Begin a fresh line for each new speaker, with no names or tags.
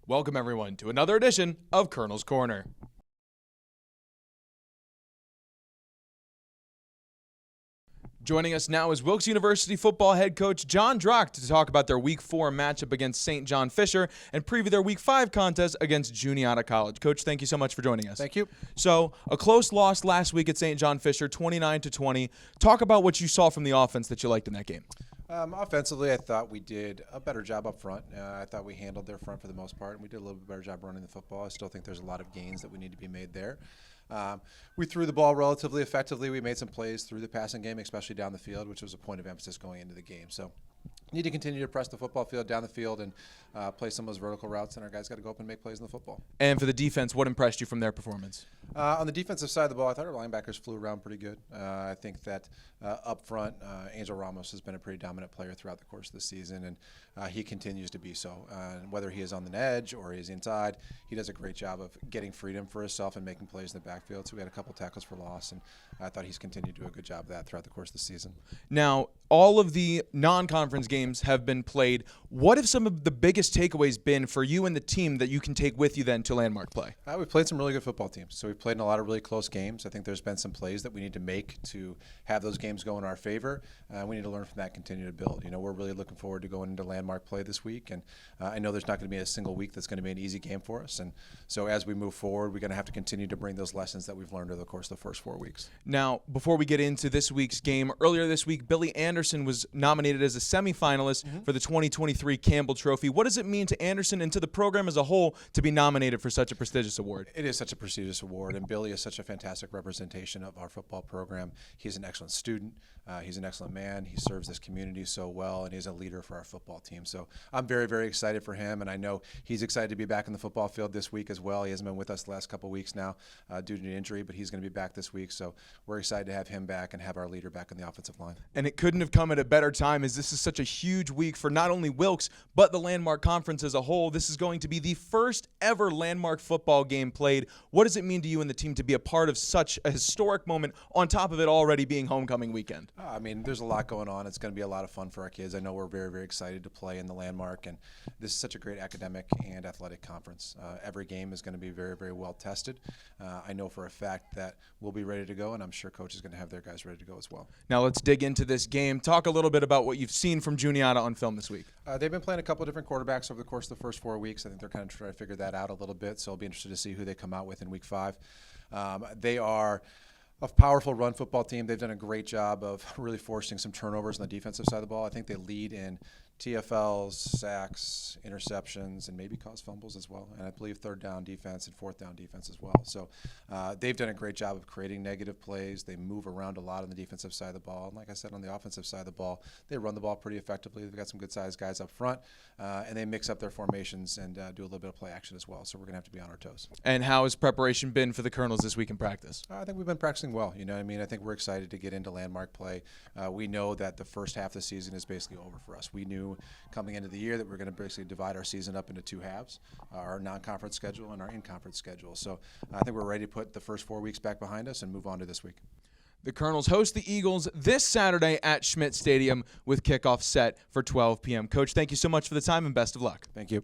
Welcome, everyone, to another edition of Colonel's Corner. Joining us now is Wilkes University football head coach Jon Drach to talk about their Week 4 matchup against St. John Fisher and preview their Week 5 contest against Juniata College. Coach, thank you so much for joining us.
Thank you.
So, a close loss last week at St. John Fisher, 29-20. Talk about what you saw from the offense that you liked in that game.
Offensively, I thought we did a better job up front. I thought we handled their front for the most part, and we did a little bit better job running the football. I still think there's a lot of gains that we need to be made there. We threw the ball relatively effectively. We made some plays through the passing game, especially down the field, which was a point of emphasis going into the game. So need to continue to press the football field down the field and play some of those vertical routes, and our guys got to go up and make plays in the football.
And for the defense, what impressed you from their performance?
On the defensive side of the ball, I thought our linebackers flew around pretty good. I think that up front, Angel Ramos has been a pretty dominant player throughout the course of the season, and he continues to be so. Whether he is on the edge or he is inside, he does a great job of getting freedom for himself and making plays in the backfield. So we had a couple tackles for loss, and I thought he's continued to do a good job of that throughout the course of the season.
Now, all of the non-conference games have been played. What have some of the biggest takeaways been for you and the team that you can take with you then to landmark play?
We've played some really good football teams. So we've played in a lot of really close games. I think there's been some plays that we need to make to have those games go in our favor. We need to learn from that, continue to build. You know, we're really looking forward to going into landmark play this week. And I know there's not going to be a single week that's going to be an easy game for us. And so as we move forward, we're going to have to continue to bring those lessons that we've learned over the course of the first 4 weeks.
Now, before we get into this week's game, earlier this week, Billy Anderson was nominated as a semifinalist for the 2023 Campbell Trophy. What does it mean to Anderson and to the program as a whole to be nominated for such a prestigious award?
It is such a prestigious award, and Billy is such a fantastic representation of our football program. He's an excellent student. He's an excellent man. He serves this community so well, and he's a leader for our football team. So I'm very, very excited for him, and I know he's excited to be back in the football field this week as well. He hasn't been with us the last couple of weeks now due to an injury, but he's going to be back this week. So we're excited to have him back and have our leader back on the offensive line.
And it couldn't have come at a better time, as this is such a huge week for not only Wilkes, but the Landmark Conference as a whole. This is going to be the first ever Landmark football game played. What does it mean to you and the team to be a part of such a historic moment, on top of it already being homecoming weekend?
I mean, there's a lot going on. It's going to be a lot of fun for our kids. I know we're very, very excited to play in the Landmark, and this is such a great academic and athletic conference. Every game is going to be very, very well tested. I know for a fact that we'll be ready to go, and I'm sure Coach is going to have their guys ready to go as well.
Now let's dig into this game. Talk a little bit about what you've seen from Juniata on film this week.
They've been playing a couple of different quarterbacks over the course of the first 4 weeks. I think they're kind of trying to figure that out a little bit, so I'll be interested to see who they come out with in Week 5. They are a powerful run football team. They've done a great job of really forcing some turnovers on the defensive side of the ball. I think they lead in TFLs, sacks, interceptions, and maybe cause fumbles as well. And I believe third down defense and fourth down defense as well. So they've done a great job of creating negative plays. They move around a lot on the defensive side of the ball. And like I said, on the offensive side of the ball, they run the ball pretty effectively. They've got some good-sized guys up front, and they mix up their formations and do a little bit of play action as well. So we're going to have to be on our toes.
And how has preparation been for the Colonels this week in practice?
I think we've been practicing well. You know what I mean? I think we're excited to get into landmark play. We know that the first half of the season is basically over for us. We knew coming into the year that we're going to basically divide our season up into 2 halves, our non-conference schedule and our in-conference schedule. So I think we're ready to put the first 4 weeks back behind us and move on to this week.
The Colonels host the Eagles this Saturday at Schmidt Stadium with kickoff set for 12 p.m. Coach, thank you so much for the time and best of luck.
Thank you.